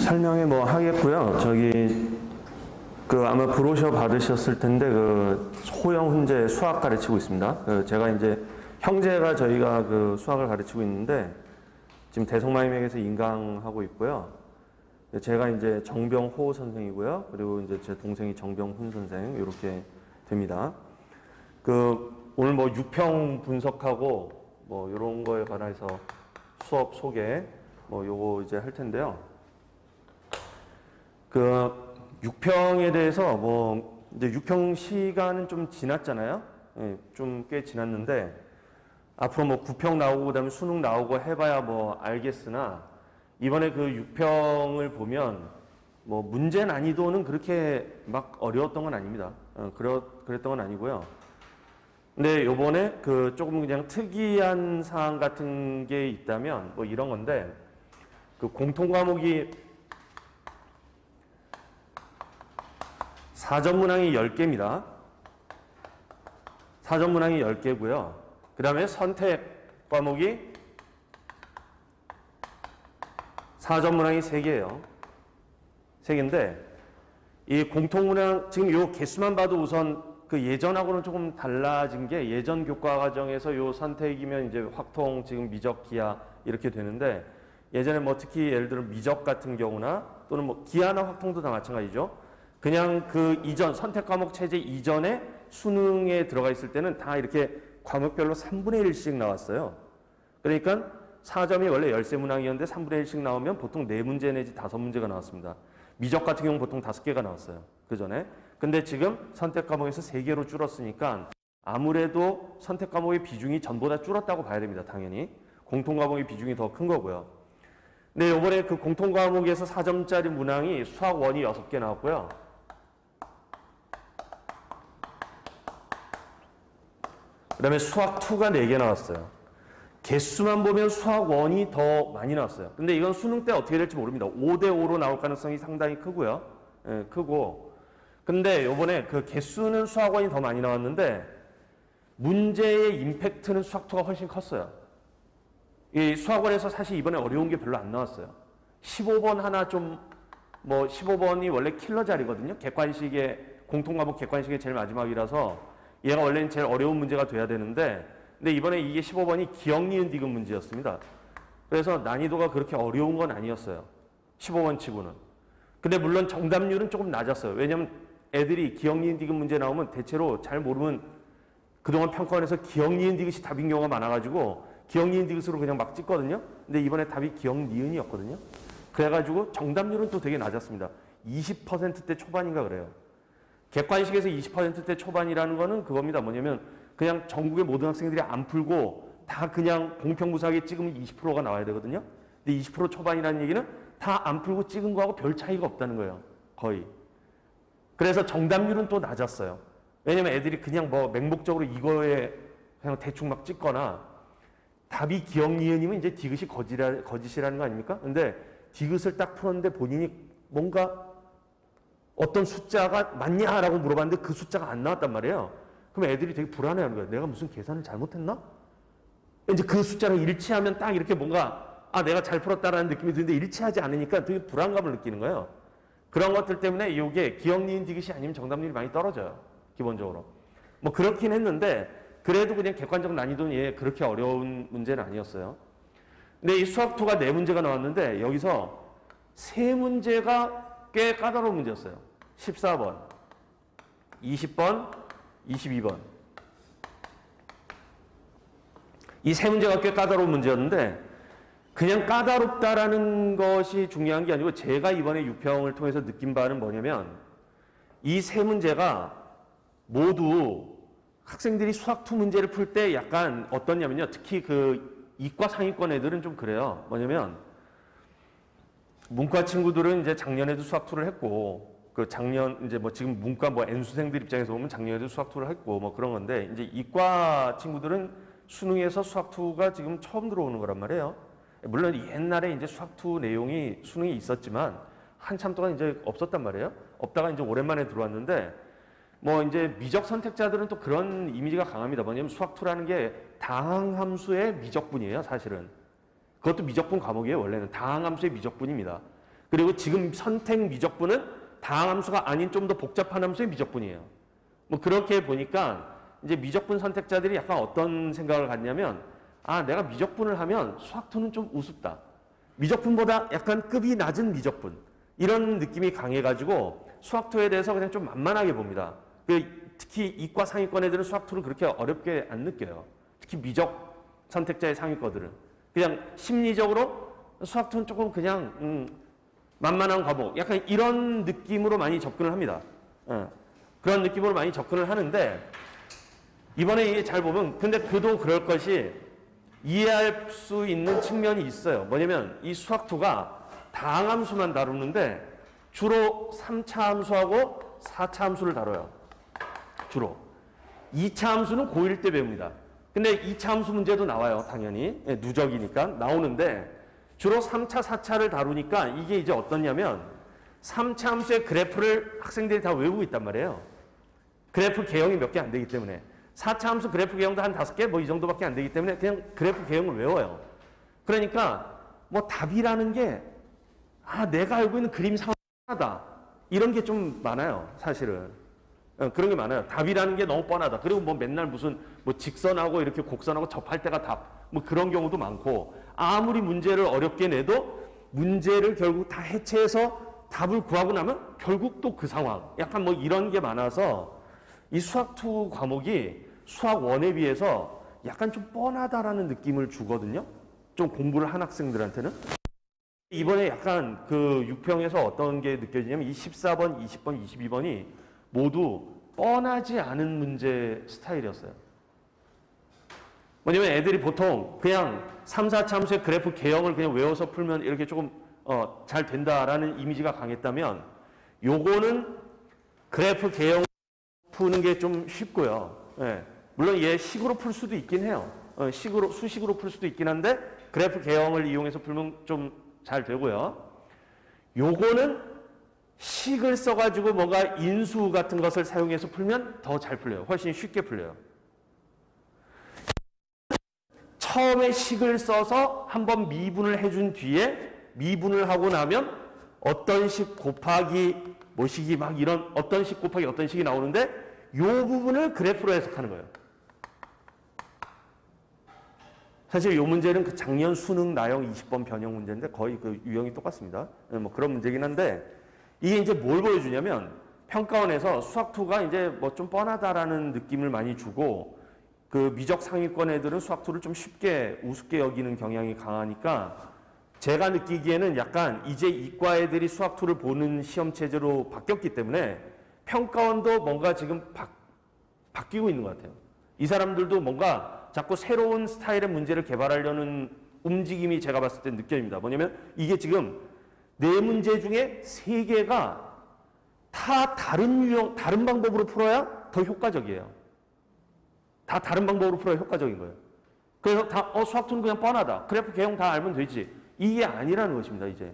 설명에 뭐 하겠고요. 아마 브로셔 받으셨을 텐데 호영 훈제 수학 가르치고 있습니다. 제가 이제 형제가 저희가 수학을 가르치고 있는데 지금 대성마임에게서 인강하고 있고요. 제가 이제 정병호 선생이고요. 그리고 이제 제 동생이 정병훈 선생 이렇게 됩니다. 오늘 뭐 유평 분석하고 뭐 이런 거에 관해서 수업 소개 뭐 요거 이제 할 텐데요. 육평에 대해서 뭐 이제 육평 시간은 좀 지났잖아요. 예, 좀 꽤 지났는데 앞으로 뭐 구평 나오고 그다음에 수능 나오고 해봐야 뭐 알겠으나 이번에 육평을 보면 뭐 문제 난이도는 그렇게 막 어려웠던 건 아닙니다. 그랬던 건 아니고요. 근데 요번에 조금 그냥 특이한 사항 같은 게 있다면 뭐 이런 건데 공통 과목이 사전 문항이 10개입니다. 사전 문항이 10개고요. 그 다음에 선택 과목이 사전 문항이 3개예요. 3개인데 이 공통 문항 지금 요 개수만 봐도 우선 예전하고는 조금 달라진 게 예전 교과 과정에서 요 선택이면 이제 확통 지금 미적 기하 이렇게 되는데 예전에 뭐 특히 예를 들어 미적 같은 경우나 또는 뭐 기하나 확통도 다 마찬가지죠. 그냥 이전 선택 과목 체제 이전에 수능에 들어가 있을 때는 다 이렇게 과목별로 3분의 1씩 나왔어요. 그러니까 4점이 원래 13문항이었는데 3분의 1씩 나오면 보통 4문제 내지 5문제가 나왔습니다. 미적 같은 경우는 보통 5개가 나왔어요. 그 전에. 근데 지금 선택 과목에서 3개로 줄었으니까 아무래도 선택 과목의 비중이 전보다 줄었다고 봐야 됩니다. 당연히. 공통 과목의 비중이 더 큰 거고요. 근데 이번에 공통 과목에서 4점짜리 문항이 수학 1이 6개 나왔고요. 그 다음에 수학 2가 4개 나왔어요. 개수만 보면 수학 1이 더 많이 나왔어요. 근데 이건 수능 때 어떻게 될지 모릅니다. 5대5로 나올 가능성이 상당히 크고요. 예, 크고. 근데 요번에 개수는 수학 1이 더 많이 나왔는데 문제의 임팩트는 수학 2가 훨씬 컸어요. 이 수학 1에서 사실 이번에 어려운 게 별로 안 나왔어요. 15번 하나 뭐 15번이 원래 킬러 자리거든요. 객관식의 공통 과목 객관식의 제일 마지막이라서 얘가 원래는 제일 어려운 문제가 돼야 되는데 근데 이번에 이게 15번이 기억, 니은, 디귿 문제였습니다. 그래서 난이도가 그렇게 어려운 건 아니었어요. 15번 치고는. 근데 물론 정답률은 조금 낮았어요. 왜냐면 애들이 기억, 니은, 디귿 문제 나오면 대체로 잘 모르면 그동안 평가원에서 기억, 니은, 디귿이 답인 경우가 많아가지고 기억, 니은, 디귿으로 그냥 막 찍거든요. 근데 이번에 답이 기억, 니은이었거든요. 그래가지고 정답률은 또 되게 낮았습니다. 20%대 초반인가 그래요. 객관식에서 20%대 초반이라는 거는 그겁니다. 뭐냐면 그냥 전국의 모든 학생들이 안 풀고 다 그냥 공평무사하게 찍으면 20%가 나와야 되거든요. 근데 20% 초반이라는 얘기는 다 안 풀고 찍은 거하고 별 차이가 없다는 거예요. 거의. 그래서 정답률은 또 낮았어요. 왜냐면 애들이 그냥 뭐 맹목적으로 이거에 그냥 대충 막 찍거나 답이 기억, 니은이면 이제 디귿이 거짓이라는 거 아닙니까? 근데 디귿을 딱 풀었는데 본인이 뭔가 어떤 숫자가 맞냐라고 물어봤는데 그 숫자가 안 나왔단 말이에요. 그럼 애들이 되게 불안해하는 거예요. 내가 무슨 계산을 잘못했나? 이제 그 숫자랑 일치하면 딱 이렇게 뭔가 내가 잘 풀었다라는 느낌이 드는데 일치하지 않으니까 되게 불안감을 느끼는 거예요. 그런 것들 때문에 이게 기억, 니은, 디귿이 아니면 정답률이 많이 떨어져요. 기본적으로. 뭐 그렇긴 했는데 그래도 그냥 객관적 난이도는 그렇게 어려운 문제는 아니었어요. 근데 이 수학 2가 4문제가 나왔는데 여기서 3문제가 꽤 까다로운 문제였어요. 14번, 20번, 22번. 이 3문제가 꽤 까다로운 문제였는데 그냥 까다롭다라는 것이 중요한 게 아니고 제가 이번에 유평을 통해서 느낀 바는 뭐냐면 이 3문제가 모두 학생들이 수학 2 문제를 풀 때 약간 어떻냐면요. 특히 이과 상위권 애들은 좀 그래요. 뭐냐면 문과 친구들은 이제 작년에도 수학 2를 했고 작년 이제 뭐 지금 문과 뭐 N수생들 입장에서 보면 작년에도 수학 2를 했고 뭐 그런 건데 이제 이과 친구들은 수능에서 수학 2가 지금 처음 들어오는 거란 말이에요. 물론 옛날에 이제 수학 2 내용이 수능에 있었지만 한참 동안 이제 없었단 말이에요. 없다가 이제 오랜만에 들어왔는데 뭐 이제 미적 선택자들은 또 그런 이미지가 강합니다. 뭐냐면 수학 2라는 게 다항함수의 미적분이에요, 사실은. 그것도 미적분 과목이에요, 원래는. 다항함수의 미적분입니다. 그리고 지금 선택 미적분은 다항함수가 아닌 좀 더 복잡한 함수의 미적분이에요. 뭐 그렇게 보니까 이제 미적분 선택자들이 약간 어떤 생각을 갖냐면, 아, 내가 미적분을 하면 수학2는 좀 우습다. 미적분보다 약간 급이 낮은 미적분. 이런 느낌이 강해가지고 수학2에 대해서 그냥 좀 만만하게 봅니다. 특히 이과 상위권 애들은 수학2를 그렇게 어렵게 안 느껴요. 특히 미적 선택자의 상위권들은. 그냥 심리적으로 수학2는 조금 그냥 만만한 과목. 약간 이런 느낌으로 많이 접근을 합니다. 그런 느낌으로 많이 접근을 하는데, 이번에 이게 잘 보면, 근데 그도 그럴 것이 이해할 수 있는 측면이 있어요. 뭐냐면 이 수학2가 다항함수만 다루는데 주로 3차 함수하고 4차 함수를 다뤄요. 주로. 2차 함수는 고1 때 배웁니다. 근데 2차 함수 문제도 나와요. 당연히. 누적이니까 나오는데 주로 3차, 4차를 다루니까 이게 이제 어떠냐면 3차 함수의 그래프를 학생들이 다 외우고 있단 말이에요. 그래프 개형이 몇 개 안 되기 때문에. 4차 함수 그래프 개형도 한 5개 뭐 이 정도밖에 안 되기 때문에 그냥 그래프 개형을 외워요. 그러니까 뭐 답이라는 게 내가 알고 있는 그림 상하다. 이런 게 좀 많아요. 사실은. 그런 게 많아요. 답이라는 게 너무 뻔하다. 그리고 뭐 맨날 무슨 뭐 직선하고 이렇게 곡선하고 접할 때가 답. 뭐 그런 경우도 많고 아무리 문제를 어렵게 내도 문제를 결국 다 해체해서 답을 구하고 나면 결국 또 그 상황. 약간 뭐 이런 게 많아서 이 수학2 과목이 수학1에 비해서 약간 좀 뻔하다라는 느낌을 주거든요. 좀 공부를 한 학생들한테는. 이번에 약간 그 6평에서 어떤 게 느껴지냐면 이 14번, 20번, 22번이 모두 뻔하지 않은 문제 스타일이었어요. 뭐냐면 애들이 보통 그냥 3, 4차 함수의 그래프 개형을 그냥 외워서 풀면 이렇게 조금 잘 된다라는 이미지가 강했다면 요거는 그래프 개형 푸는 게 좀 쉽고요. 예. 물론 얘 식으로 풀 수도 있긴 해요. 수식으로 풀 수도 있긴 한데 그래프 개형을 이용해서 풀면 좀 잘 되고요. 요거는 식을 써가지고 뭔가 인수 같은 것을 사용해서 풀면 더 잘 풀려요. 훨씬 쉽게 풀려요. 처음에 식을 써서 한번 미분을 해준 뒤에 미분을 하고 나면 어떤 식 곱하기 뭐 식이 막 이런 어떤 식 곱하기 어떤 식이 나오는데 요 부분을 그래프로 해석하는 거예요. 사실 이 문제는 그 작년 수능 나형 20번 변형 문제인데 거의 그 유형이 똑같습니다. 뭐 그런 문제긴 한데 이게 이제 뭘 보여주냐면 평가원에서 수학2가 이제 뭐 좀 뻔하다라는 느낌을 많이 주고 그 미적 상위권 애들은 수학2를 좀 쉽게 우습게 여기는 경향이 강하니까 제가 느끼기에는 약간 이제 이과 애들이 수학2를 보는 시험 체제로 바뀌었기 때문에 평가원도 뭔가 지금 바뀌고 있는 것 같아요. 이 사람들도 뭔가 자꾸 새로운 스타일의 문제를 개발하려는 움직임이 제가 봤을 때 느껴집니다. 뭐냐면 이게 지금 4문제 중에 3개가 다 다른 방법으로 풀어야 더 효과적이에요. 다 다른 방법으로 풀어야 효과적인 거예요. 그래서 다 수학2는 그냥 뻔하다. 그래프 개형 다 알면 되지. 이게 아니라는 것입니다. 이제.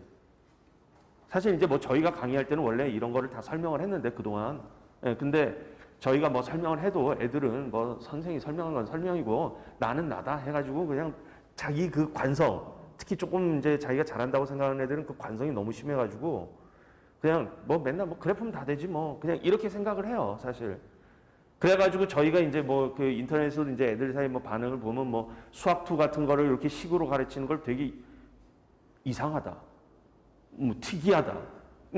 사실 이제 뭐 저희가 강의할 때는 원래 이런 거를 다 설명을 했는데 그동안. 근데 저희가 뭐 설명을 해도 애들은 뭐 선생이 설명한 건 설명이고 나는 나다 해가지고 그냥 자기 그 관성, 특히 조금 이제 자기가 잘한다고 생각하는 애들은 그 관성이 너무 심해가지고 그냥 뭐 맨날 뭐 그래프면 다 되지 뭐 그냥 이렇게 생각을 해요, 사실. 그래가지고 저희가 이제 뭐 그 인터넷에서 이제 애들 사이 뭐 반응을 보면 뭐 수학2 같은 거를 이렇게 식으로 가르치는 걸 되게 이상하다, 뭐 특이하다.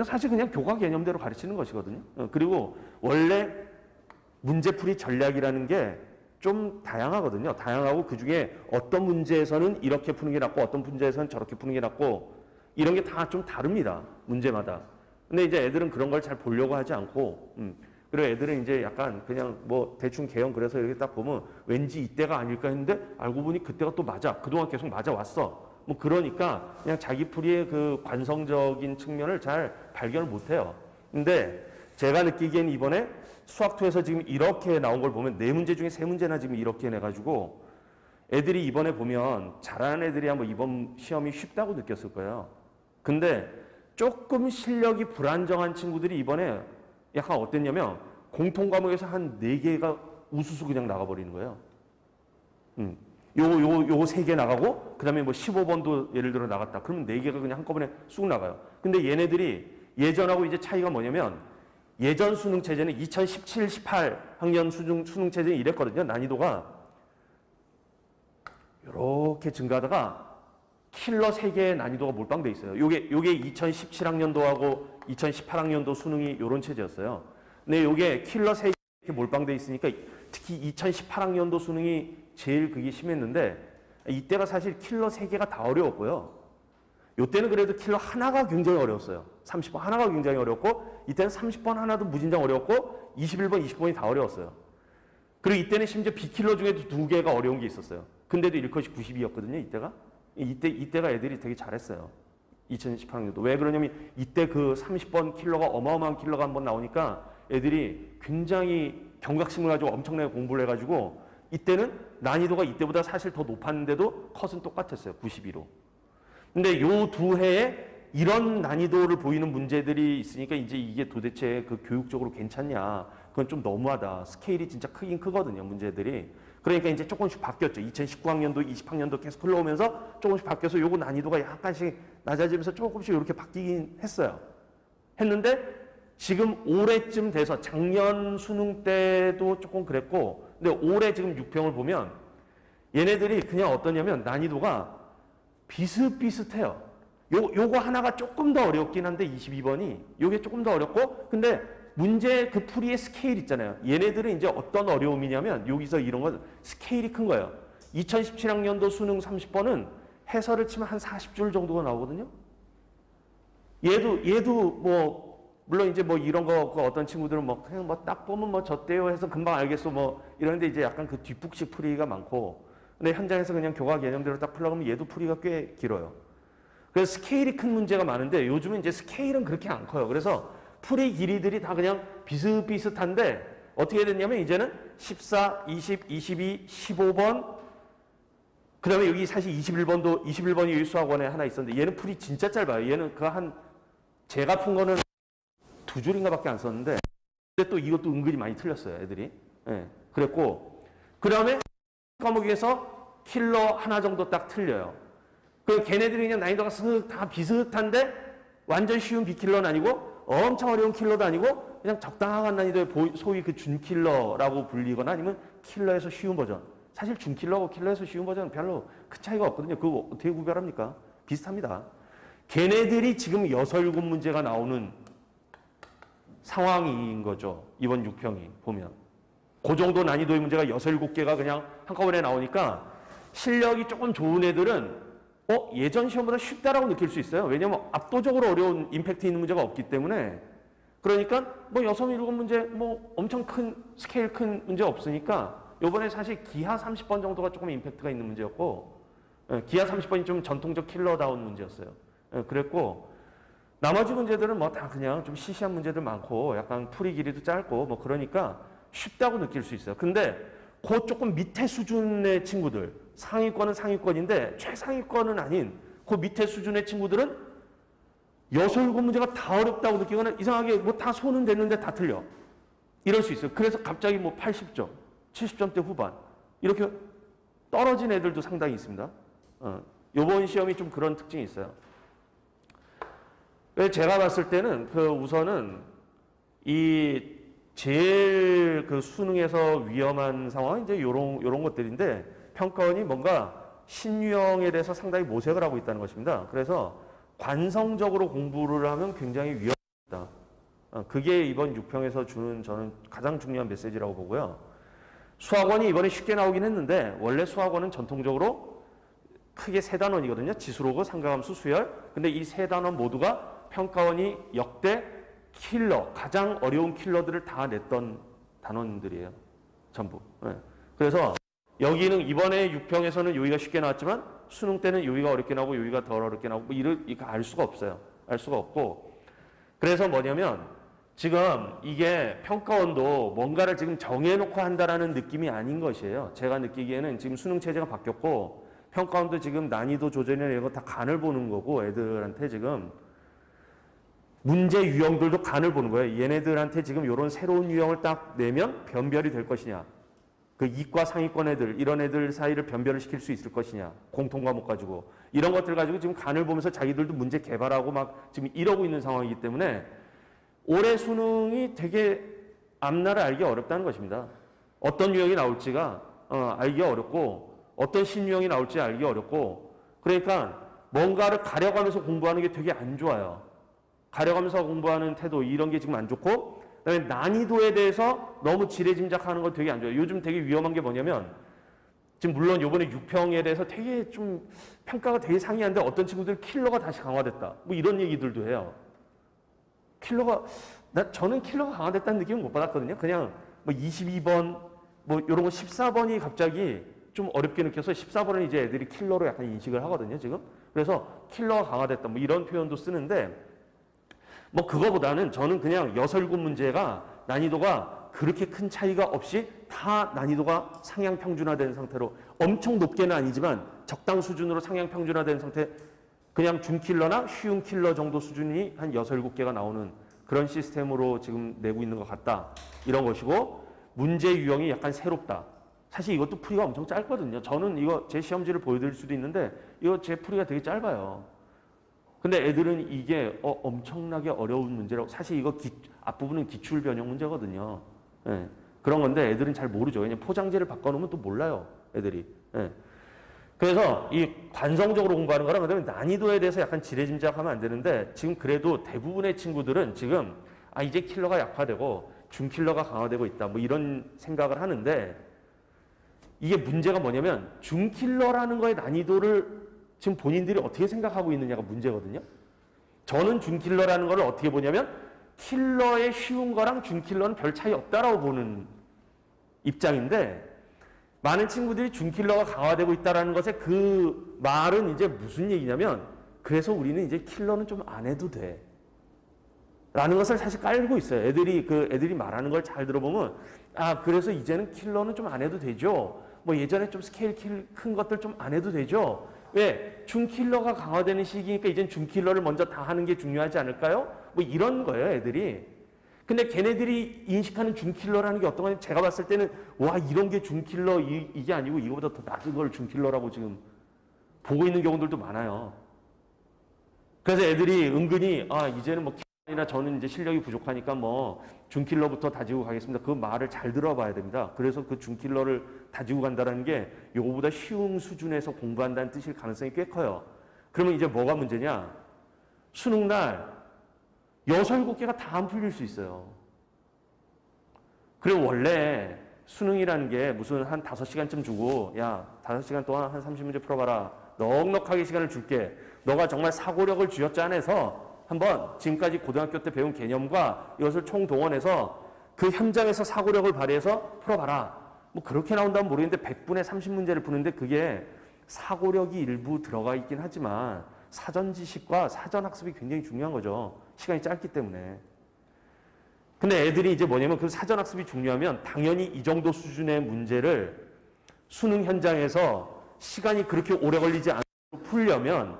사실 그냥 교과 개념대로 가르치는 것이거든요. 그리고 원래 문제풀이 전략이라는 게 좀 다양하거든요. 다양하고 그중에 어떤 문제에서는 이렇게 푸는 게 낫고 어떤 문제에서는 저렇게 푸는 게 낫고 이런 게 다 좀 다릅니다. 문제마다. 근데 이제 애들은 그런 걸 잘 보려고 하지 않고 그리고 애들은 이제 약간 그냥 뭐 대충 개형 그래서 이렇게 딱 보면 왠지 이때가 아닐까 했는데 알고 보니 그때가 또 맞아. 그동안 계속 맞아왔어. 뭐 그러니까 그냥 자기 풀이의 그 관성적인 측면을 잘 발견을 못해요. 근데 제가 느끼기엔 이번에 수학2에서 지금 이렇게 나온 걸 보면 4문제 중에 3문제나 지금 이렇게 내가지고 애들이 이번에 보면 잘하는 애들이 한번 이번 시험이 쉽다고 느꼈을 거예요. 근데 조금 실력이 불안정한 친구들이 이번에 약간 어땠냐면 공통 과목에서 한 4개가 우수수 그냥 나가버리는 거예요. 요거 3개 나가고 그다음에 뭐 15번도 예를 들어 나갔다. 그러면 4개가 그냥 한꺼번에 쑥 나가요. 근데 얘네들이 예전하고 이제 차이가 뭐냐면 예전 수능 체제는 2017, 18 학년 수능 체제는 이랬거든요. 난이도가 이렇게 증가하다가 킬러 3개의 난이도가 몰빵돼 있어요. 요게 2017학년도하고 2018학년도 수능이 이런 체제였어요. 근데 요게 킬러 3개 이렇게 몰빵돼 있으니까 특히 2018학년도 수능이 제일 그게 심했는데 이때가 사실 킬러 3개가 다 어려웠고요. 요때는 그래도 킬러 하나가 굉장히 어려웠어요. 30번 하나가 굉장히 어려웠고 이때는 30번 하나도 무진장 어려웠고 21번, 29번이 다 어려웠어요. 그리고 이때는 심지어 B킬러 중에도 2개가 어려운 게 있었어요. 근데도 1컷이 92였거든요. 이때가 애들이 되게 잘했어요. 2018학년도. 왜 그러냐면 이때 그 30번 킬러가 어마어마한 킬러가 한번 나오니까 애들이 굉장히 경각심을 가지고 엄청나게 공부를 해가지고 이때는 난이도가 이때보다 사실 더 높았는데도 컷은 똑같았어요. 92로. 근데 요 2해에 이런 난이도를 보이는 문제들이 있으니까 이제 이게 도대체 그 교육적으로 괜찮냐. 그건 좀 너무하다. 스케일이 진짜 크긴 크거든요. 문제들이. 그러니까 이제 조금씩 바뀌었죠. 2019학년도, 20학년도 계속 흘러오면서 조금씩 바뀌어서 요거 난이도가 약간씩 낮아지면서 조금씩 이렇게 바뀌긴 했어요. 했는데 지금 올해쯤 돼서 작년 수능 때도 조금 그랬고 근데 올해 지금 6평을 보면 얘네들이 그냥 어떠냐면 난이도가 비슷비슷해요. 요거 하나가 조금 더 어렵긴 한데 22번이 요게 조금 더 어렵고 근데 문제 그 풀이의 스케일 있잖아요. 얘네들은 이제 어떤 어려움이냐면 여기서 이런 건 스케일이 큰 거예요. 2017학년도 수능 30번은 해설을 치면 한 40줄 정도가 나오거든요. 얘도 뭐 물론 이제 뭐 이런 거 그 어떤 친구들은 뭐 그냥 뭐 딱 보면 뭐 졌대요 해서 금방 알겠어 뭐 이러는데 이제 약간 그 뒷북식 풀이가 많고 근데 현장에서 그냥 교과 개념대로 딱 풀려고 하면 얘도 풀이가 꽤 길어요. 그래서 스케일이 큰 문제가 많은데 요즘은 이제 스케일은 그렇게 안 커요. 그래서 풀이 길이들이 다 그냥 비슷비슷한데 어떻게 됐냐면 이제는 14, 20, 22, 15번 그 다음에 여기 사실 21번이 여기 수학원에 하나 있었는데 얘는 풀이 진짜 짧아요. 얘는 그 한 제가 푼 거는 2줄인가 밖에 안 썼는데 근데 또 이것도 은근히 많이 틀렸어요. 애들이. 예, 그랬고 그 다음에 과목에서 킬러 하나 정도 딱 틀려요. 그 걔네들이 그냥 난이도가 쓱 다 비슷한데 완전 쉬운 B킬러는 아니고 엄청 어려운 킬러도 아니고 그냥 적당한 난이도의 소위 그 준킬러라고 불리거나 아니면 킬러에서 쉬운 버전. 사실 준킬러하고 킬러에서 쉬운 버전은 별로 큰 차이가 없거든요. 그거 어떻게 구별합니까? 비슷합니다. 걔네들이 지금 6, 7문제가 나오는 상황인 거죠. 이번 6평이 보면. 그 정도 난이도의 문제가 6, 7개가 그냥 한꺼번에 나오니까 실력이 조금 좋은 애들은 예전 시험보다 쉽다라고 느낄 수 있어요. 왜냐하면 압도적으로 어려운 임팩트 있는 문제가 없기 때문에 그러니까 뭐 6, 7문제 뭐 엄청 큰 스케일 큰 문제 없으니까 요번에 사실 기하 30번 정도가 조금 임팩트가 있는 문제였고 기하 30번이 좀 전통적 킬러다운 문제였어요. 그랬고 나머지 문제들은 뭐 다 그냥 좀 시시한 문제들 많고 약간 풀이 길이도 짧고 뭐 그러니까 쉽다고 느낄 수 있어요. 근데 그 조금 밑에 수준의 친구들 상위권은 상위권인데 최상위권은 아닌 그 밑에 수준의 친구들은 6, 7문제가 다 어렵다고 느끼거나 이상하게 뭐 다 손은 됐는데 다 틀려. 이럴 수 있어요. 그래서 갑자기 뭐 80점, 70점대 후반 이렇게 떨어진 애들도 상당히 있습니다. 요번 시험이 좀 그런 특징이 있어요. 제가 봤을 때는 그 우선은 이 제일 그 수능에서 위험한 상황은 이제 요런 것들인데 평가원이 뭔가 신유형에 대해서 상당히 모색을 하고 있다는 것입니다. 그래서 관성적으로 공부를 하면 굉장히 위험하다. 그게 이번 6평에서 주는 저는 가장 중요한 메시지라고 보고요. 수학원이 이번에 쉽게 나오긴 했는데 원래 수학원은 전통적으로 크게 3단원이거든요. 지수로그, 상가함수, 수열. 근데 이 3단원 모두가 평가원이 역대 킬러, 가장 어려운 킬러들을 다 냈던 단원들이에요. 전부. 네. 그래서 여기는 이번에 6평에서는 여기가 쉽게 나왔지만 수능 때는 여기가 어렵게 나오고 여기가 덜 어렵게 나오고 뭐 이거 알 수가 없어요. 알 수가 없고. 그래서 뭐냐면 지금 이게 평가원도 뭔가를 지금 정해놓고 한다라는 느낌이 아닌 것이에요. 제가 느끼기에는 지금 수능 체제가 바뀌었고 평가원도 지금 난이도 조절이나 이런 거 다 간을 보는 거고 애들한테 지금 문제 유형들도 간을 보는 거예요. 얘네들한테 지금 이런 새로운 유형을 딱 내면 변별이 될 것이냐. 그 이과 상위권 애들 이런 애들 사이를 변별을 시킬 수 있을 것이냐 공통 과목 가지고 이런 것들 가지고 지금 간을 보면서 자기들도 문제 개발하고 막 지금 이러고 있는 상황이기 때문에 올해 수능이 되게 앞날을 알기 어렵다는 것입니다. 어떤 유형이 나올지가 알기 어렵고 어떤 신유형이 나올지 알기 어렵고 그러니까 뭔가를 가려가면서 공부하는 게 되게 안 좋아요. 가려가면서 공부하는 태도 이런 게 지금 안 좋고 그다음에 난이도에 대해서 너무 지레짐작하는 건 되게 안 좋아요. 요즘 되게 위험한 게 뭐냐면 지금 물론 요번에 6평에 대해서 되게 좀 평가가 되게 상이한데 어떤 친구들 킬러가 다시 강화됐다. 뭐 이런 얘기들도 해요. 저는 킬러가 강화됐다는 느낌은 못 받았거든요. 그냥 뭐 22번 뭐 이런 거 14번이 갑자기 좀 어렵게 느껴서 14번은 이제 애들이 킬러로 약간 인식을 하거든요, 지금. 그래서 킬러가 강화됐다 뭐 이런 표현도 쓰는데 뭐 그거보다는 저는 그냥 6, 7 문제가 난이도가 그렇게 큰 차이가 없이 다 난이도가 상향 평준화된 상태로 엄청 높게는 아니지만 적당 수준으로 상향 평준화된 상태 그냥 중킬러나 쉬운 킬러 정도 수준이 한 6, 7개가 나오는 그런 시스템으로 지금 내고 있는 것 같다. 이런 것이고 문제 유형이 약간 새롭다. 사실 이것도 풀이가 엄청 짧거든요. 저는 이거 제 시험지를 보여드릴 수도 있는데 이거 제 풀이가 되게 짧아요. 근데 애들은 이게 엄청나게 어려운 문제라고 사실 이거 앞부분은 기출 변형 문제거든요. 예. 그런 건데 애들은 잘 모르죠. 왜냐면 포장지를 바꿔놓으면 또 몰라요. 애들이. 예. 그래서 이 관성적으로 공부하는 거랑 그다음에 난이도에 대해서 약간 지레짐작하면 안 되는데 지금 그래도 대부분의 친구들은 지금 이제 킬러가 약화되고 중킬러가 강화되고 있다. 뭐 이런 생각을 하는데 이게 문제가 뭐냐면 중킬러라는 거의 난이도를 지금 본인들이 어떻게 생각하고 있느냐가 문제거든요. 저는 중킬러라는 걸 어떻게 보냐면 킬러의 쉬운 거랑 중킬러는 별 차이 없다라고 보는 입장인데 많은 친구들이 중킬러가 강화되고 있다는 것에 그 말은 이제 무슨 얘기냐면 그래서 우리는 이제 킬러는 좀 안 해도 돼. 라는 것을 사실 깔고 있어요. 애들이 말하는 걸 잘 들어보면 그래서 이제는 킬러는 좀 안 해도 되죠. 뭐 예전에 좀 스케일 큰 것들 좀 안 해도 되죠. 왜? 중킬러가 강화되는 시기니까 이젠 중킬러를 먼저 다 하는 게 중요하지 않을까요? 뭐 이런 거예요, 애들이. 근데 걔네들이 인식하는 중킬러라는 게 어떤 거냐면 제가 봤을 때는 와 이런 게 중킬러 이게 아니고 이거보다 더 낮은 걸 중킬러라고 지금 보고 있는 경우들도 많아요. 그래서 애들이 은근히 이제는 뭐 킬러나 저는 이제 실력이 부족하니까 뭐 중킬러부터 다지고 가겠습니다. 그 말을 잘 들어봐야 됩니다. 그래서 그 중킬러를 다지고 간다는 게 요거보다 쉬운 수준에서 공부한다는 뜻일 가능성이 꽤 커요. 그러면 이제 뭐가 문제냐? 수능날 6, 7개가 다 안 풀릴 수 있어요. 그리고 원래 수능이라는 게 무슨 한 5시간쯤 주고 야 5시간 동안 한 30문제 풀어봐라. 넉넉하게 시간을 줄게. 너가 정말 사고력을 쥐어짜내서 한번 지금까지 고등학교 때 배운 개념과 이것을 총동원해서 그 현장에서 사고력을 발휘해서 풀어봐라. 뭐 그렇게 나온다면 모르겠는데 100분에 30문제를 푸는데 그게 사고력이 일부 들어가 있긴 하지만 사전 지식과 사전 학습이 굉장히 중요한 거죠. 시간이 짧기 때문에. 근데 애들이 이제 뭐냐면 그 사전 학습이 중요하면 당연히 이 정도 수준의 문제를 수능 현장에서 시간이 그렇게 오래 걸리지 않고 풀려면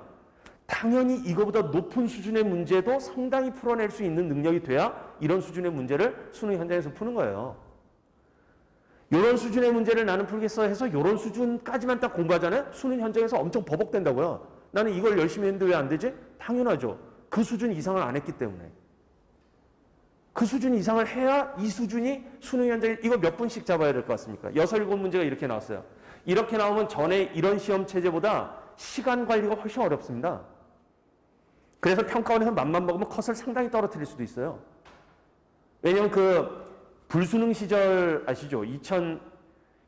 당연히 이거보다 높은 수준의 문제도 상당히 풀어낼 수 있는 능력이 돼야 이런 수준의 문제를 수능 현장에서 푸는 거예요. 이런 수준의 문제를 나는 풀겠어 해서 이런 수준까지만 딱 공부하잖아요. 수능 현장에서 엄청 버벅된다고요. 나는 이걸 열심히 했는데 왜 안 되지? 당연하죠. 그 수준 이상을 안 했기 때문에. 그 수준 이상을 해야 이 수준이 수능 현장에 이거 몇 분씩 잡아야 될 것 같습니까? 6, 7문제가 이렇게 나왔어요. 이렇게 나오면 전에 이런 시험 체제보다 시간 관리가 훨씬 어렵습니다. 그래서 평가원에서 맘만 먹으면 컷을 상당히 떨어뜨릴 수도 있어요. 왜냐면 그 불수능 시절 아시죠?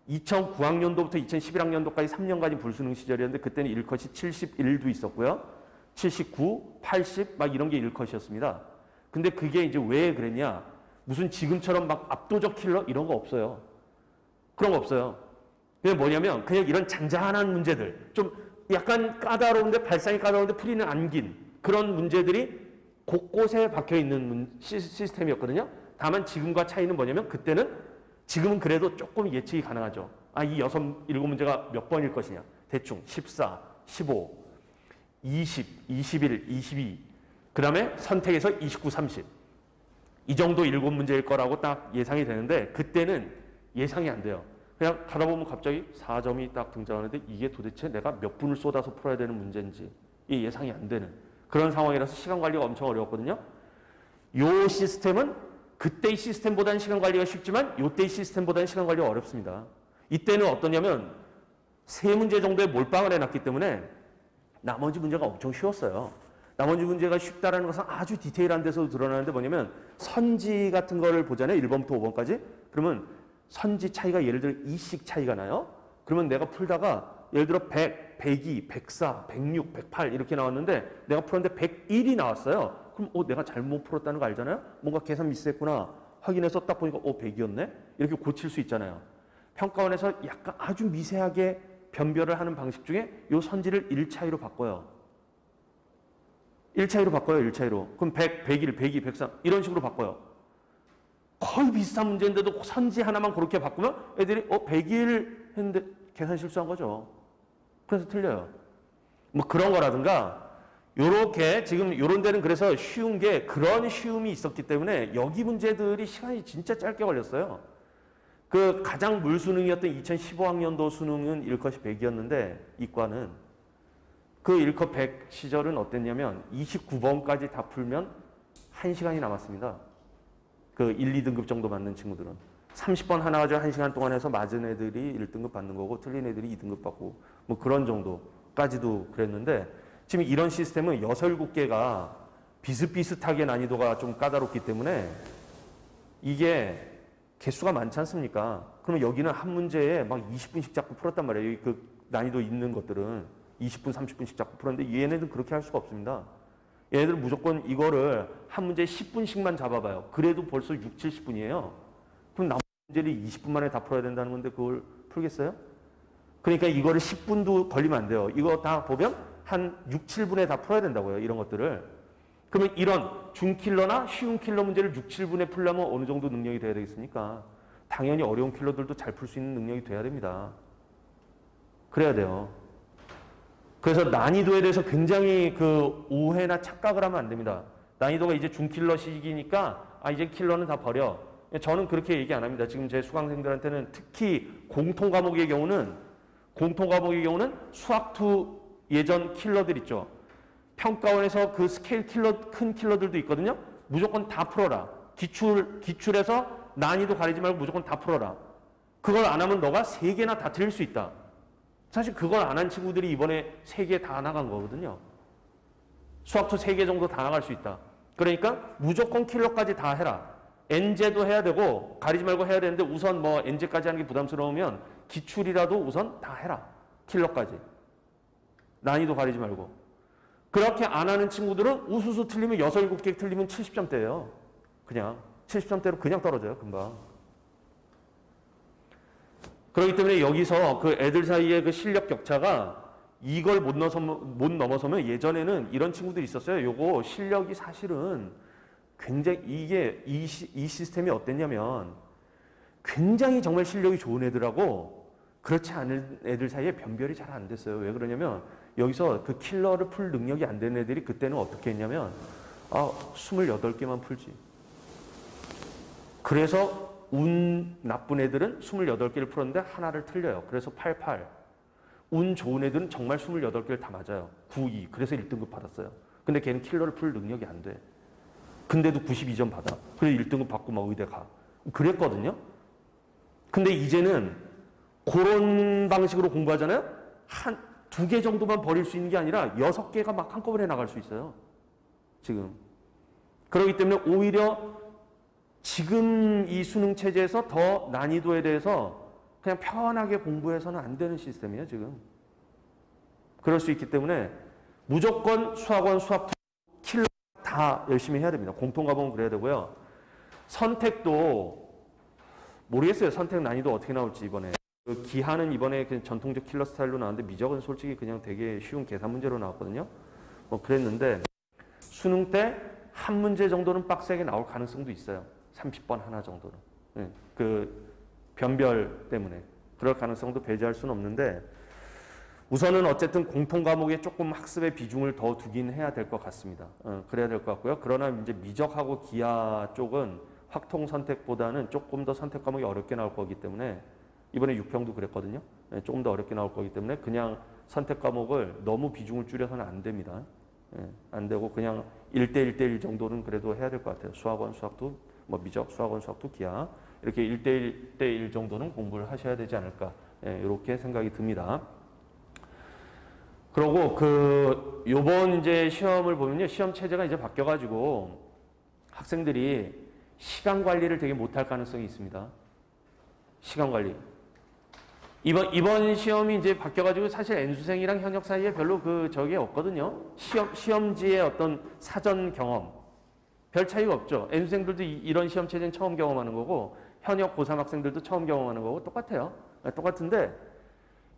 2009학년도부터 2011학년도까지 3년간이 불수능 시절이었는데 그때는 1컷이 71도 있었고요. 79, 80 막 이런 게 1컷이었습니다. 근데 그게 이제 왜 그랬냐? 무슨 지금처럼 막 압도적 킬러 이런 거 없어요. 그런 거 없어요. 그게 뭐냐면 그냥 이런 잔잔한 문제들 좀 약간 까다로운데 발상이 까다로운데 풀이는 안 긴 그런 문제들이 곳곳에 박혀있는 시스템이었거든요. 다만 지금과 차이는 뭐냐면 그때는 지금은 그래도 조금 예측이 가능하죠. 이 6, 7문제가 몇 번일 것이냐. 대충 14, 15, 20, 21, 22 그 다음에 선택에서 29, 30 이 정도 7문제일 거라고 딱 예상이 되는데 그때는 예상이 안 돼요. 그냥 가다 보면 갑자기 4점이 딱 등장하는데 이게 도대체 내가 몇 분을 쏟아서 풀어야 되는 문제인지 이 예상이 안 되는 그런 상황이라서 시간 관리가 엄청 어려웠거든요. 요 시스템은 그때의 시스템보다는 시간 관리가 쉽지만 요때의 시스템보다는 시간 관리가 어렵습니다. 이때는 어떠냐면 세 문제 정도에 몰빵을 해놨기 때문에 나머지 문제가 엄청 쉬웠어요. 나머지 문제가 쉽다라는 것은 아주 디테일한 데서도 드러나는데 뭐냐면 선지 같은 거를 보잖아요. 1번부터 5번까지. 그러면 선지 차이가 예를 들어 2씩 차이가 나요. 그러면 내가 풀다가 예를 들어 100, 102, 104, 106, 108 이렇게 나왔는데 내가 풀었는데 101이 나왔어요. 그럼 내가 잘못 풀었다는 거 알잖아요. 뭔가 계산 미스했구나 확인해서 딱 보니까 100이었네. 이렇게 고칠 수 있잖아요. 평가원에서 약간 아주 미세하게 변별을 하는 방식 중에 이 선지를 1차이로 바꿔요. 1차이로 바꿔요. 1차이로. 그럼 100, 101, 102, 103 이런 식으로 바꿔요. 거의 비슷한 문제인데도 선지 하나만 그렇게 바꾸면 애들이 101 했는데 계산 실수한 거죠. 그래서 틀려요. 뭐 그런 거라든가 요렇게 지금 요런 데는 그래서 쉬운 게 그런 쉬움이 있었기 때문에 여기 문제들이 시간이 진짜 짧게 걸렸어요. 그 가장 물수능이었던 2015학년도 수능은 1컷이 100이었는데 이과는 그 1컷 100 시절은 어땠냐면 29번까지 다 풀면 1시간이 남았습니다. 그 1, 2등급 정도 맞는 친구들은 30번 하나 가지고 1시간 동안 해서 맞은 애들이 1등급 받는 거고 틀린 애들이 2등급 받고 뭐 그런 정도까지도 그랬는데 지금 이런 시스템은 6, 7개가 비슷비슷하게 난이도가 좀 까다롭기 때문에 이게 개수가 많지 않습니까? 그러면 여기는 한 문제에 막 20분씩 자꾸 풀었단 말이에요. 그 난이도 있는 것들은 20분, 30분씩 자꾸 풀었는데 얘네들은 그렇게 할 수가 없습니다. 얘네들은 무조건 이거를 한 문제에 10분씩만 잡아봐요. 그래도 벌써 6, 70분이에요. 그럼 나머지 문제를 20분 만에 다 풀어야 된다는 건데 그걸 풀겠어요? 그러니까 이거를 10분도 걸리면 안 돼요. 이거 다 보면 한 6, 7분에 다 풀어야 된다고요. 이런 것들을. 그러면 이런 중킬러나 쉬운 킬러 문제를 6, 7분에 풀려면 어느 정도 능력이 돼야 되겠습니까? 당연히 어려운 킬러들도 잘 풀 수 있는 능력이 돼야 됩니다. 그래야 돼요. 그래서 난이도에 대해서 굉장히 그 오해나 착각을 하면 안 됩니다. 난이도가 이제 중킬러 시기니까 이제 킬러는 다 버려. 저는 그렇게 얘기 안 합니다. 지금 제 수강생들한테는 특히 공통 과목의 경우는 수학2 예전 킬러들 있죠. 평가원에서 그 스케일 킬러, 큰 킬러들도 있거든요. 무조건 다 풀어라. 기출에서 난이도 가리지 말고 무조건 다 풀어라. 그걸 안 하면 너가 3개나 다 틀릴 수 있다. 사실 그걸 안 한 친구들이 이번에 3개 다 나간 거거든요. 수학2 3개 정도 다 나갈 수 있다. 그러니까 무조건 킬러까지 다 해라. 엔제도 해야 되고 가리지 말고 해야 되는데 우선 뭐 엔제까지 하는 게 부담스러우면 기출이라도 우선 다 해라. 킬러까지. 난이도 가리지 말고. 그렇게 안 하는 친구들은 우수수 틀리면 6, 7개 틀리면 70점대예요. 그냥 70점대로 그냥 떨어져요. 금방. 그렇기 때문에 여기서 그 애들 사이의 그 실력 격차가 이걸 못 넘어서면 예전에는 이런 친구들이 있었어요. 요거 실력이 사실은 굉장히 이 시스템이 어땠냐면 굉장히 정말 실력이 좋은 애들하고 그렇지 않은 애들 사이에 변별이 잘 안 됐어요. 왜 그러냐면 여기서 그 킬러를 풀 능력이 안 되는 애들이 그때는 어떻게 했냐면 28개만 풀지. 그래서 운 나쁜 애들은 28개를 풀었는데 하나를 틀려요. 그래서 88. 운 좋은 애들은 정말 28개를 다 맞아요. 92. 그래서 1등급 받았어요. 근데 걔는 킬러를 풀 능력이 안 돼. 근데도 92점 받아. 그래서 1등급 받고 막 의대 가. 그랬거든요. 근데 이제는 그런 방식으로 공부하잖아요. 한 2개 정도만 버릴 수 있는 게 아니라 6개가 막 한꺼번에 나갈 수 있어요. 지금. 그렇기 때문에 오히려 지금 이 수능 체제에서 더 난이도에 대해서 그냥 편하게 공부해서는 안 되는 시스템이에요, 지금. 그럴 수 있기 때문에 무조건 수학원, 수학2 킬러 다 열심히 해야 됩니다. 공통과목은 그래야 되고요. 선택도 모르겠어요. 선택 난이도 어떻게 나올지 이번에. 그 기하는 이번에 그냥 전통적 킬러 스타일로 나왔는데 미적은 솔직히 그냥 되게 쉬운 계산 문제로 나왔거든요. 뭐 그랬는데 수능 때 한 문제 정도는 빡세게 나올 가능성도 있어요. 30번 하나 정도는. 네, 그 변별 때문에. 그럴 가능성도 배제할 수는 없는데 우선은 어쨌든 공통 과목에 조금 학습의 비중을 더 두긴 해야 될 것 같습니다. 그래야 될 것 같고요. 그러나 이제 미적하고 기하 쪽은 확통 선택보다는 조금 더 선택 과목이 어렵게 나올 거기 때문에 이번에 육평도 그랬거든요. 예, 조금 더 어렵게 나올 거기 때문에 그냥 선택 과목을 너무 비중을 줄여서는 안 됩니다. 예, 안 되고 그냥 1대 1대1 정도는 그래도 해야 될 것 같아요. 수학원, 수학도 뭐 미적, 수학원, 수학도 기하 이렇게 1대 1대1 정도는 공부를 하셔야 되지 않을까 예, 이렇게 생각이 듭니다. 그리고 그 요번 이제 시험을 보면요, 시험 체제가 이제 바뀌어가지고 학생들이 시간 관리를 되게 못할 가능성이 있습니다. 시간 관리. 이번 시험이 이제 바뀌어가지고 사실 N수생이랑 현역 사이에 별로 그 저게 없거든요. 시험지의 어떤 사전 경험. 별 차이가 없죠. N수생들도 이런 시험 체제는 처음 경험하는 거고, 현역 고3 학생들도 처음 경험하는 거고, 똑같아요. 똑같은데,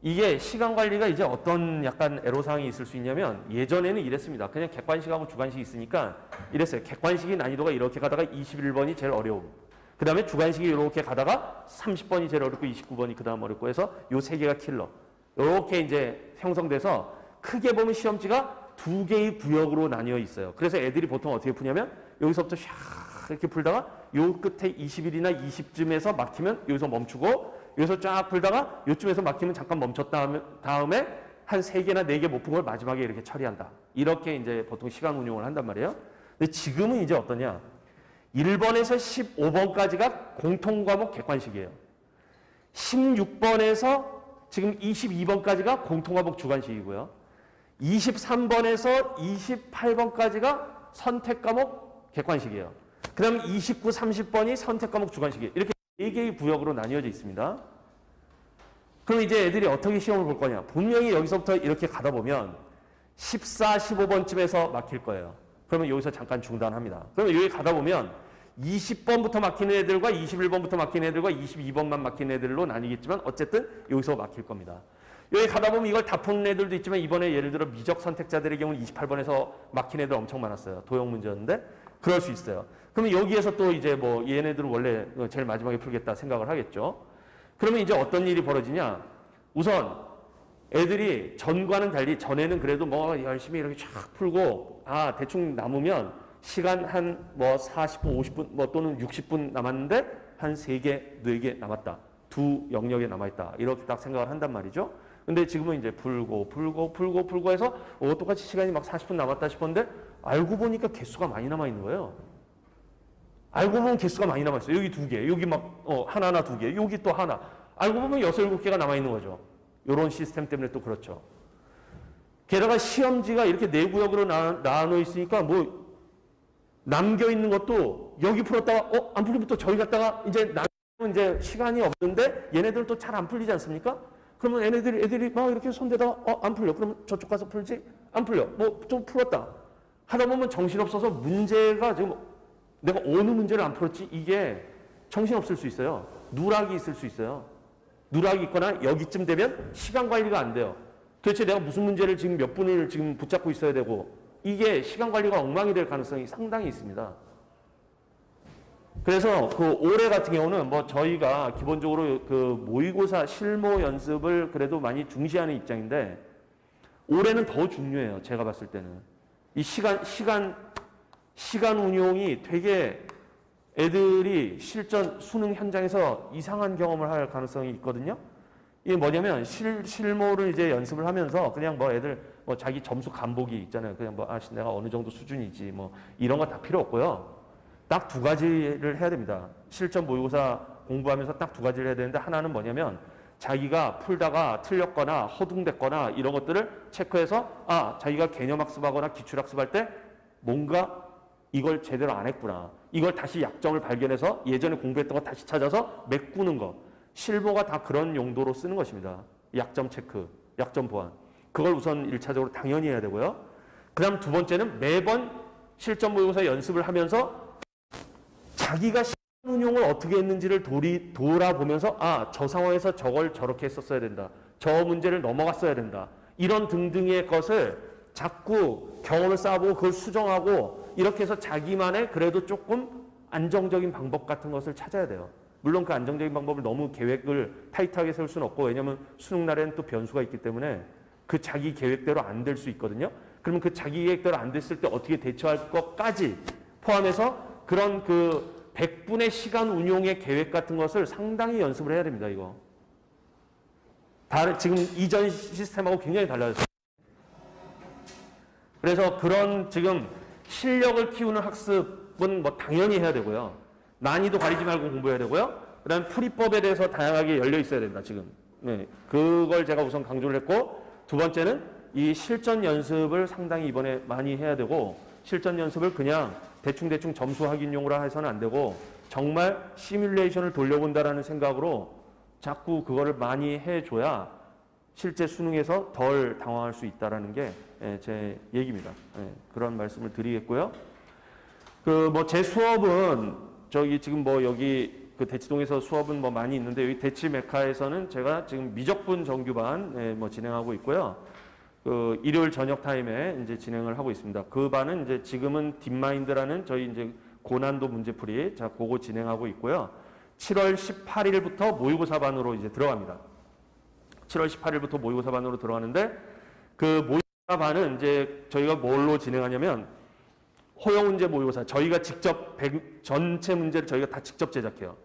이게 시간 관리가 이제 어떤 약간 애로사항이 있을 수 있냐면, 예전에는 이랬습니다. 그냥 객관식하고 주관식이 있으니까 이랬어요. 객관식이 난이도가 이렇게 가다가 21번이 제일 어려움. 그 다음에 주관식이 이렇게 가다가 30번이 제일 어렵고 29번이 그 다음 어렵고 해서 요 세 개가 킬러. 이렇게 이제 형성돼서 크게 보면 시험지가 두 개의 구역으로 나뉘어 있어요. 그래서 애들이 보통 어떻게 푸냐면 여기서부터 샥 이렇게 풀다가 요 끝에 20일이나 20쯤에서 막히면 여기서 멈추고 여기서 쫙 풀다가 요쯤에서 막히면 잠깐 멈췄다 다음에 한 3개나 4개 못 푼 걸 마지막에 이렇게 처리한다. 이렇게 이제 보통 시간 운용을 한단 말이에요. 근데 지금은 이제 어떠냐? 1번에서 15번까지가 공통과목 객관식이에요. 16번에서 지금 22번까지가 공통과목 주관식이고요. 23번에서 28번까지가 선택과목 객관식이에요. 그 다음에 29, 30번이 선택과목 주관식이에요. 이렇게 4개의 구역으로 나뉘어져 있습니다. 그럼 이제 애들이 어떻게 시험을 볼 거냐. 분명히 여기서부터 이렇게 가다 보면 14, 15번쯤에서 막힐 거예요. 그러면 여기서 잠깐 중단합니다. 그러면 여기 가다 보면 20번부터 막히는 애들과 21번부터 막히는 애들과 22번만 막히는 애들로 나뉘겠지만 어쨌든 여기서 막힐 겁니다. 여기 가다 보면 이걸 다 푸는 애들도 있지만 이번에 예를 들어 미적 선택자들의 경우는 28번에서 막힌 애들 엄청 많았어요. 도형 문제였는데 그럴 수 있어요. 그러면 여기에서 또 이제 뭐 얘네들은 원래 제일 마지막에 풀겠다 생각을 하겠죠. 그러면 이제 어떤 일이 벌어지냐. 우선 애들이 전과는 달리 전에는 그래도 뭐 열심히 이렇게 쫙 풀고 대충 남으면 시간 한 뭐 40분, 50분 뭐 또는 60분 남았는데 한 3개, 4개 남았다. 두 영역에 남아있다. 이렇게 딱 생각을 한단 말이죠. 근데 지금은 이제 풀고 해서 똑같이 시간이 막 40분 남았다 싶었는데 알고 보니까 개수가 많이 남아있는 거예요. 알고 보면 개수가 많이 남아있어요. 여기 2개, 여기 막 하나나 2개, 여기 또 하나. 알고 보면 6, 7개가 남아있는 거죠. 이런 시스템 때문에 또 그렇죠. 게다가 시험지가 이렇게 4구역으로 나눠 있으니까 뭐 남겨있는 것도 여기 풀었다가 안 풀리면 또 저기 갔다가 이제 이제 시간이 없는데 얘네들은 또 잘 안 풀리지 않습니까? 그러면 애들이 막 이렇게 손대다가 안 풀려. 그러면 저쪽 가서 풀지? 안 풀려. 뭐 좀 풀었다. 하다 보면 정신없어서 문제가 지금 내가 어느 문제를 안 풀었지? 이게 정신없을 수 있어요. 누락이 있을 수 있어요. 누락이 있거나 여기쯤 되면 시간 관리가 안 돼요. 도대체 내가 무슨 문제를 지금 몇 분을 지금 붙잡고 있어야 되고 이게 시간 관리가 엉망이 될 가능성이 상당히 있습니다. 그래서 그 올해 같은 경우는 뭐 저희가 기본적으로 그 모의고사 실무 연습을 그래도 많이 중시하는 입장인데 올해는 더 중요해요. 제가 봤을 때는. 이 시간 운용이 되게 애들이 실전 수능 현장에서 이상한 경험을 할 가능성이 있거든요. 이게 뭐냐면 실무를 이제 연습을 하면서 그냥 뭐 애들 뭐 자기 점수 간보기 있잖아요. 그냥 뭐 내가 어느 정도 수준이지 뭐 이런 거 다 필요 없고요. 딱 2가지를 해야 됩니다. 실전 모의고사 공부하면서 딱 2가지를 해야 되는데 하나는 뭐냐면 자기가 풀다가 틀렸거나 허둥댔거나 이런 것들을 체크해서 자기가 개념학습하거나 기출학습할 때 뭔가 이걸 제대로 안 했구나. 이걸 다시 약점을 발견해서 예전에 공부했던 거 다시 찾아서 메꾸는 거. 실무가 다 그런 용도로 쓰는 것입니다. 약점 체크, 약점 보완. 그걸 우선 1차적으로 당연히 해야 되고요. 그 다음 2번째는 매번 실전 모의고사 연습을 하면서 자기가 시간 운용을 어떻게 했는지를 돌아보면서 저 상황에서 저걸 저렇게 했었어야 된다. 저 문제를 넘어갔어야 된다. 이런 등등의 것을 자꾸 경험을 쌓아보고 그걸 수정하고 이렇게 해서 자기만의 그래도 조금 안정적인 방법 같은 것을 찾아야 돼요. 물론 그 안정적인 방법을 너무 계획을 타이트하게 세울 수는 없고 왜냐하면 수능 날에는 또 변수가 있기 때문에 그 자기 계획대로 안 될 수 있거든요. 그러면 그 자기 계획대로 안 됐을 때 어떻게 대처할 것까지 포함해서 그런 그 100분의 시간 운용의 계획 같은 것을 상당히 연습을 해야 됩니다. 이거. 지금 이전 시스템하고 굉장히 달라졌어요. 그래서 그런 지금 실력을 키우는 학습은 뭐 당연히 해야 되고요. 난이도 가리지 말고 공부해야 되고요. 그다음 풀이법에 대해서 다양하게 열려 있어야 된다, 지금. 네, 그걸 제가 우선 강조를 했고, 두 번째는 이 실전 연습을 상당히 이번에 많이 해야 되고, 실전 연습을 그냥 대충 점수 확인용으로 해서는 안 되고, 정말 시뮬레이션을 돌려본다라는 생각으로 자꾸 그거를 많이 해줘야 실제 수능에서 덜 당황할 수 있다라는 게 제 얘기입니다. 그런 말씀을 드리겠고요. 제 수업은 저기 지금 뭐 여기 그 대치동에서 수업은 뭐 많이 있는데, 여기 대치 메카에서는 제가 지금 미적분 정규반 뭐 진행하고 있고요. 그 일요일 저녁 타임에 이제 진행을 하고 있습니다. 그 반은 이제 지금은 딥마인드라는 저희 이제 고난도 문제풀이, 자, 그거 진행하고 있고요. 7월 18일부터 모의고사 반으로 이제 들어갑니다. 7월 18일부터 모의고사 반으로 들어가는데, 그 모의고사 반은 이제 저희가 뭘로 진행하냐면, 호영 문제 모의고사, 저희가 직접 전체 문제를 저희가 다 직접 제작해요.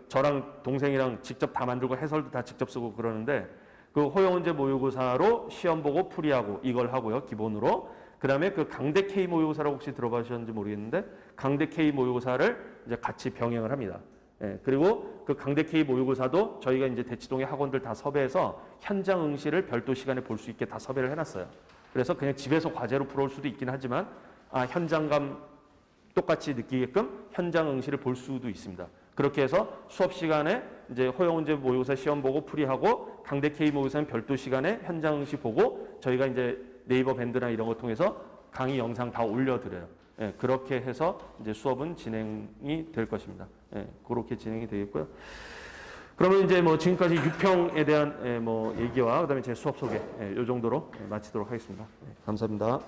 저랑 동생이랑 직접 다 만들고 해설도 다 직접 쓰고 그러는데, 그 호영 문제 모의고사로 시험 보고 풀이하고 이걸 하고요, 기본으로. 그 다음에 그 강대 K 모의고사라고 혹시 들어보셨는지 모르겠는데, 강대 K 모의고사를 이제 같이 병행을 합니다. 그리고 그 강대 K 모의고사도 저희가 이제 대치동의 학원들 다 섭외해서 현장 응시를 별도 시간에 볼 수 있게 다 섭외를 해놨어요. 그래서 그냥 집에서 과제로 풀어올 수도 있긴 하지만, 현장감 똑같이 느끼게끔 현장 응시를 볼 수도 있습니다. 그렇게 해서 수업 시간에 이제 호영 문제 모의고사 시험 보고 풀이하고, 강대 K 모의고사는 별도 시간에 현장 응시 보고, 저희가 이제 네이버 밴드나 이런 거 통해서 강의 영상 다 올려드려요. 그렇게 해서 이제 수업은 진행이 될 것입니다. 그렇게 진행이 되겠고요. 그러면 이제 뭐 지금까지 유평에 대한 뭐 얘기와 그다음에 제 수업 소개 이 정도로 마치도록 하겠습니다. 감사합니다.